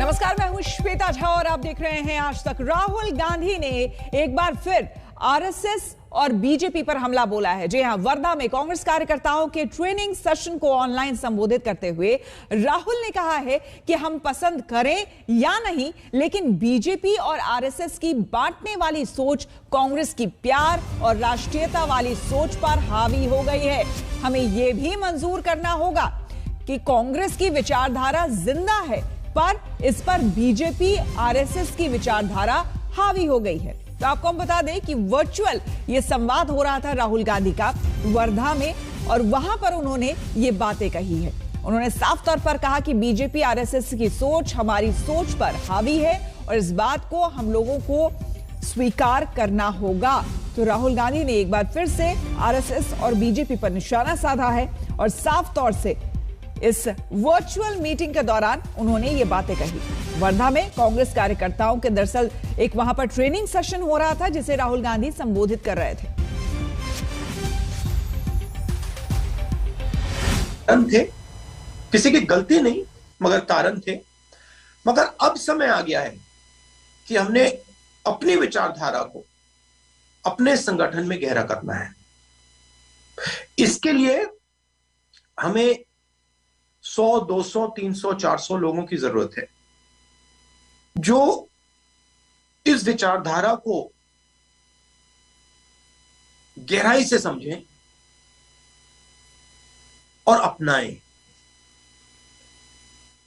नमस्कार, मैं हूं श्वेता झा और आप देख रहे हैं आज तक। राहुल गांधी ने एक बार फिर आरएसएस और बीजेपी पर हमला बोला है। जी हां, वर्धा में कांग्रेस कार्यकर्ताओं के ट्रेनिंग सेशन को ऑनलाइन संबोधित करते हुए राहुल ने कहा है कि हम पसंद करें या नहीं, लेकिन बीजेपी और आरएसएस की बांटने वाली सोच कांग्रेस की प्यार और राष्ट्रीयता वाली सोच पर हावी हो गई है। हमें यह भी मंजूर करना होगा कि कांग्रेस की विचारधारा जिंदा है, पर इस पर बीजेपी आरएसएस की विचारधारा हावी हो गई है। तो आपको हम बता दें कि वर्चुअल ये संवाद हो रहा था राहुल गांधी का वर्धा में, और वहां पर उन्होंने ये बातें कही है। उन्होंने साफ तौर पर कहा कि बीजेपी आरएसएस की सोच हमारी सोच पर हावी है और इस बात को हम लोगों को स्वीकार करना होगा। तो राहुल गांधी ने एक बार फिर से आरएसएस और बीजेपी पर निशाना साधा है और साफ तौर से इस वर्चुअल मीटिंग के दौरान उन्होंने ये बातें कही। वर्धा में कांग्रेस कार्यकर्ताओं के दरअसल एक वहां पर ट्रेनिंग सेशन हो रहा था जिसे राहुल गांधी संबोधित कर रहे थे। थे, किसी की गलती नहीं मगर कारण थे। मगर अब समय आ गया है कि हमने अपनी विचारधारा को अपने संगठन में गहरा करना है। इसके लिए हमें 100, 200, 300, 400 लोगों की जरूरत है जो इस विचारधारा को गहराई से समझें और अपनाएं,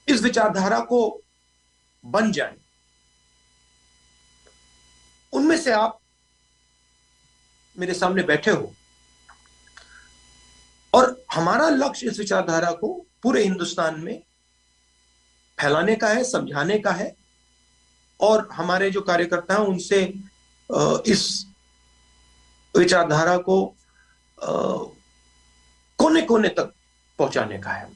इस विचारधारा को बन जाएं। उनमें से आप मेरे सामने बैठे हो और हमारा लक्ष्य इस विचारधारा को पूरे हिंदुस्तान में फैलाने का है, समझाने का है और हमारे जो कार्यकर्ता हैं उनसे इस विचारधारा को कोने कोने तक पहुंचाने का है।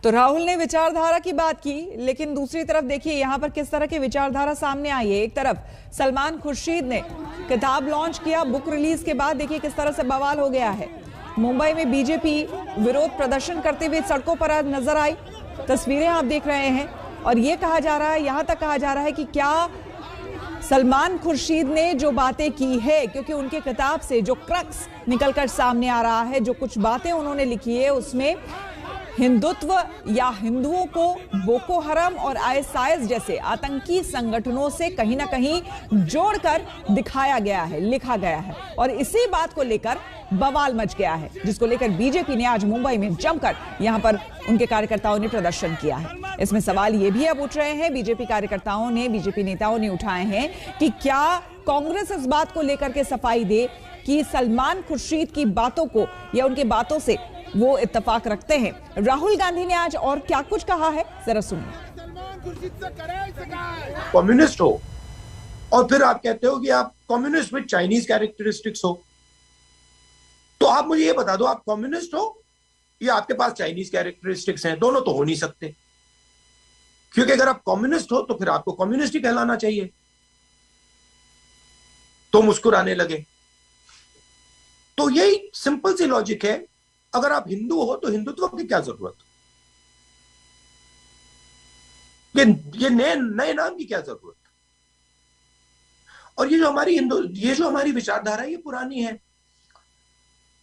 तो राहुल ने विचारधारा की बात की, लेकिन दूसरी तरफ देखिए यहां पर किस तरह की विचारधारा सामने आई है। एक तरफ सलमान खुर्शीद ने किताब लॉन्च किया, बुक रिलीज के बाद देखिए किस तरह से बवाल हो गया है। मुंबई में बीजेपी विरोध प्रदर्शन करते हुए सड़कों पर आज नजर आई, तस्वीरें आप देख रहे हैं। और यह कहा जा रहा है, यहां तक कहा जा रहा है कि क्या सलमान खुर्शीद ने जो बातें की है, क्योंकि उनके किताब से जो क्रक्स निकलकर सामने आ रहा है, जो कुछ बातें उन्होंने लिखी है, उसमें हिंदुत्व या हिंदुओं को बोको हरम और आईएसआईएस जैसे आतंकी संगठनों से कहीं ना कहीं जोड़कर दिखाया गया है, लिखा गया है। और इसी बात को लेकर बवाल मच गया है, जिसको लेकर बीजेपी ने आज मुंबई में जमकर यहां पर उनके कार्यकर्ताओं ने प्रदर्शन किया है। इसमें सवाल ये भी अब उठ रहे हैं, बीजेपी कार्यकर्ताओं ने, बीजेपी नेताओं ने उठाए हैं कि क्या कांग्रेस इस बात को लेकर के सफाई दे कि सलमान खुर्शीद की बातों को या उनकी बातों से वो इत्तेफाक रखते हैं। राहुल गांधी ने आज और क्या कुछ कहा है, जरा सुनिए। कम्युनिस्ट हो और फिर आप कहते हो कि आप कम्युनिस्ट विद चाइनीज कैरेक्टरिस्टिक्स हो, तो आप मुझे ये बता दो, आप कम्युनिस्ट हो या आपके पास चाइनीज कैरेक्टरिस्टिक्स हैं? दोनों तो हो नहीं सकते, क्योंकि अगर आप कम्युनिस्ट हो तो फिर आपको कम्युनिस्ट ही कहलाना चाहिए। तो मुस्कुराने लगे। तो यही सिंपल सी लॉजिक है। अगर आप हिंदू हो तो हिंदुत्व की क्या जरूरत, ये नए नाम की क्या जरूरत? और ये जो हमारी विचारधारा है, ये पुरानी है।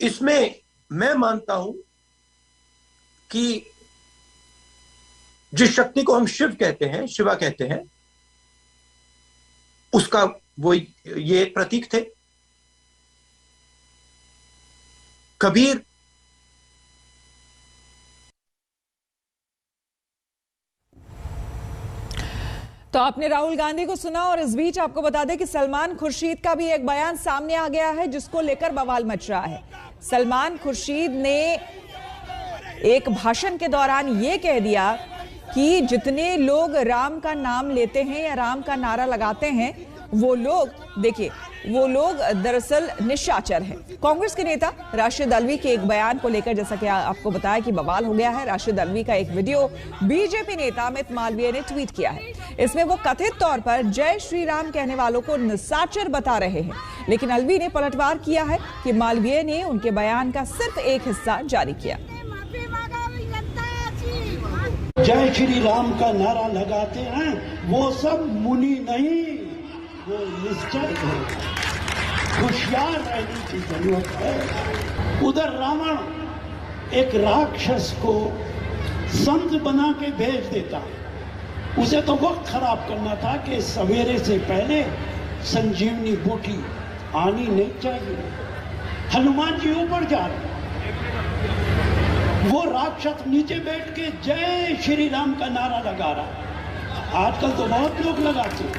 इसमें मैं मानता हूं कि जिस शक्ति को हम शिव कहते हैं, शिवा कहते हैं, उसका वो ये प्रतीक थे। कबीर तो आपने राहुल गांधी को सुना, और इस बीच आपको बता दें कि सलमान खुर्शीद का भी एक बयान सामने आ गया है जिसको लेकर बवाल मच रहा है। सलमान खुर्शीद ने एक भाषण के दौरान यह कह दिया कि जितने लोग राम का नाम लेते हैं या राम का नारा लगाते हैं, वो लोग, देखिए, वो लोग दरअसल निशाचर हैं। कांग्रेस के नेता राशिद अल्वी के एक बयान को लेकर जैसा कि आपको बताया कि बवाल हो गया है। राशिद अल्वी का एक वीडियो बीजेपी नेता अमित मालवीय ने ट्वीट किया है। इसमें वो कथित तौर पर जय श्री राम कहने वालों को निशाचर बता रहे हैं, लेकिन अल्वी ने पलटवार किया है कि मालवीय ने उनके बयान का सिर्फ एक हिस्सा जारी किया। जय श्री राम का नारा लगाते हैं वो सब मुनि नहीं, वो निश्चय है। होशियार रहने की जरूरत है। उधर रावण एक राक्षस को संत बना के भेज देता, उसे तो वक्त खराब करना था कि सवेरे से पहले संजीवनी बूटी आनी नहीं चाहिए। हनुमान जी ऊपर जा रहे, वो राक्षस नीचे बैठ के जय श्री राम का नारा लगा रहा। आजकल तो बहुत लोग लगाते हैं,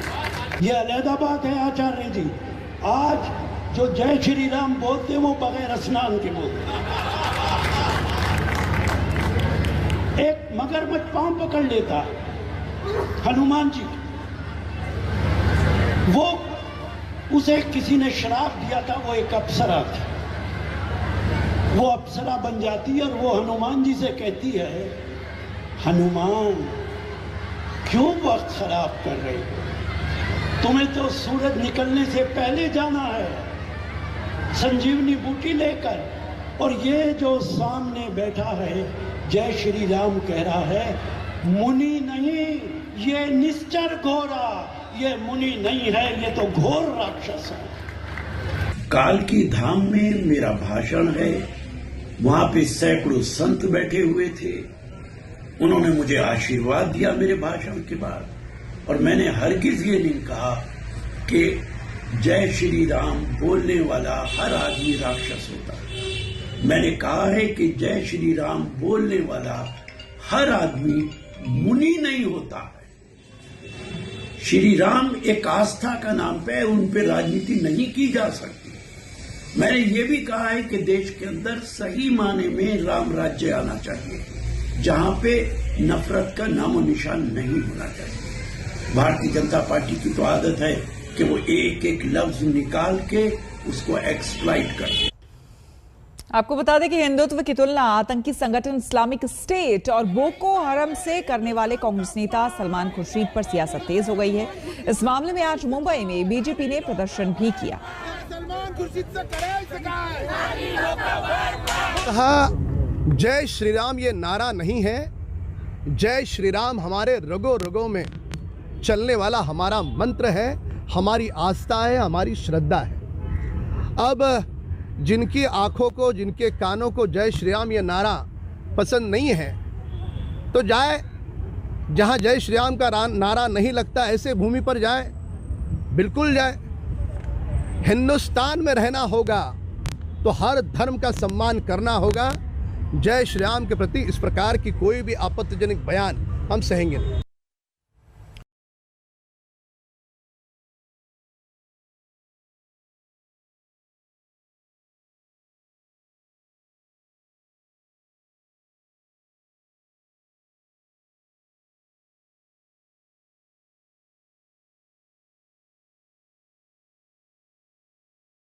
ये अलहदा बात है आचार्य जी। आज जो जय श्री राम बोलते वो बगैर स्नान के बोलते। एक मगरमच्छ पांव पकड़ लेता हनुमान जी, वो उसे किसी ने श्राप दिया था, वो एक अप्सरा थी। वो अप्सरा बन जाती है और वो हनुमान जी से कहती है, हनुमान क्यों वक्त खराब कर रहे हो? तुम्हें तो सूरज निकलने से पहले जाना है संजीवनी बूटी लेकर, और ये जो सामने बैठा है जय श्री राम कह रहा है मुनि नहीं, ये निश्चर घोरा, ये मुनि नहीं है, ये तो घोर राक्षस है। काल की धाम में मेरा भाषण है, वहां पे सैकड़ों संत बैठे हुए थे। उन्होंने मुझे आशीर्वाद दिया मेरे भाषण के बाद, और मैंने हरगिज ये नहीं कहा कि जय श्री राम बोलने वाला हर आदमी राक्षस होता है। मैंने कहा है कि जय श्री राम बोलने वाला हर आदमी मुनि नहीं होता है। श्री राम एक आस्था का नाम पे, उन पे राजनीति नहीं की जा सकती। मैंने ये भी कहा है कि देश के अंदर सही माने में राम राज्य आना चाहिए, जहां पे नफरत का नामो निशान नहीं होना चाहिए। भारतीय जनता पार्टी की तो आदत है कि वो एक एक लफ्ज निकाल के उसको एक्सप्लॉइट करते। आपको बता दें कि हिंदुत्व की तुलना आतंकी संगठन इस्लामिक स्टेट और बोको हरम से करने वाले कांग्रेस नेता सलमान खुर्शीद पर सियासत तेज हो गई है। इस मामले में आज मुंबई में बीजेपी ने प्रदर्शन भी किया। कहा जय श्री राम ये नारा नहीं है, जय श्री राम हमारे रगों रगों में चलने वाला हमारा मंत्र है, हमारी आस्था है, हमारी श्रद्धा है। अब जिनकी आंखों को, जिनके कानों को जय श्री राम ये नारा पसंद नहीं है, तो जाए जहां जय श्री राम का नारा नहीं लगता ऐसे भूमि पर जाए, बिल्कुल जाए। हिंदुस्तान में रहना होगा तो हर धर्म का सम्मान करना होगा। जय श्री राम के प्रति इस प्रकार की कोई भी आपत्तिजनक बयान हम सहेंगे नहीं।